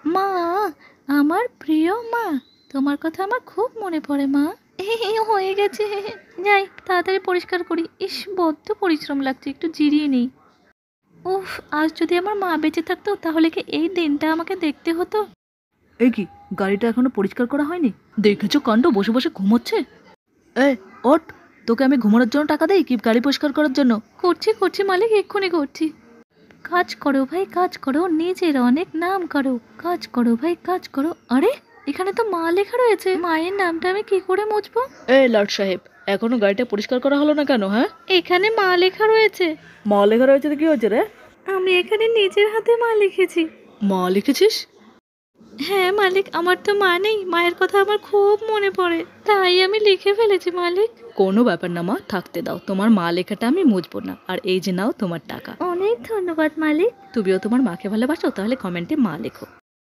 মা, আমার প্রিয় মা, তোমার কথা আমার খুব মনে পড়ে মা। হয়ে গেছে, যাই তাড়াতাড়ি পরিষ্কার করি। ইস, বড্ড পরিশ্রম লাগছে, একটু জিরিয়ে নেই। উফ, আজ যদি আমার মা বেঁচে থাকতো তাহলে কি এই দিনটা আমাকে দেখতে হতো। এই কি, গাড়িটা এখনো পরিষ্কার করা হয়নি? দেখেছো কাণ্ড, বসে বসে ঘুমোচ্ছে। ওঠ, তোকে আমি ঘুমানোর জন্য টাকা দেই কি গাড়ি পরিষ্কার করার জন্য? করছি মালিক, এক্ষুনি করছি। কাজ করো ভাই, কাজ করো, নিজের অনেক নাম করো। কাজ করো ভাই, কাজ করো। আরে, এখানে তো মা লেখা রয়েছে, মায়ের নামটা আমি কি করে মুছবো? লর্ড সাহেব, এখনো গাড়িটা পরিষ্কার করা হলো না কেন? হ্যাঁ, এখানে মা লেখা রয়েছে। মা লেখা রয়েছে তো কি হয়েছে রে? আমি এখানে নিজের হাতে মা লিখেছি। মা লিখেছিস? হ্যাঁ মালিক, আমার তো মা নেই, মায়ের কথা আমার খুব মনে পড়ে, তাই আমি লিখে ফেলেছি মালিক। কোনো ব্যাপার না মা, থাকতে দাও, তোমার মা লেখাটা আমি মুছবো না। আর এই যে নাও তোমার টাকা। অনেক ধন্যবাদ মালিক। তুমিও তোমার মাকে ভালোবাসো? তাহলে কমেন্টে মা লেখো।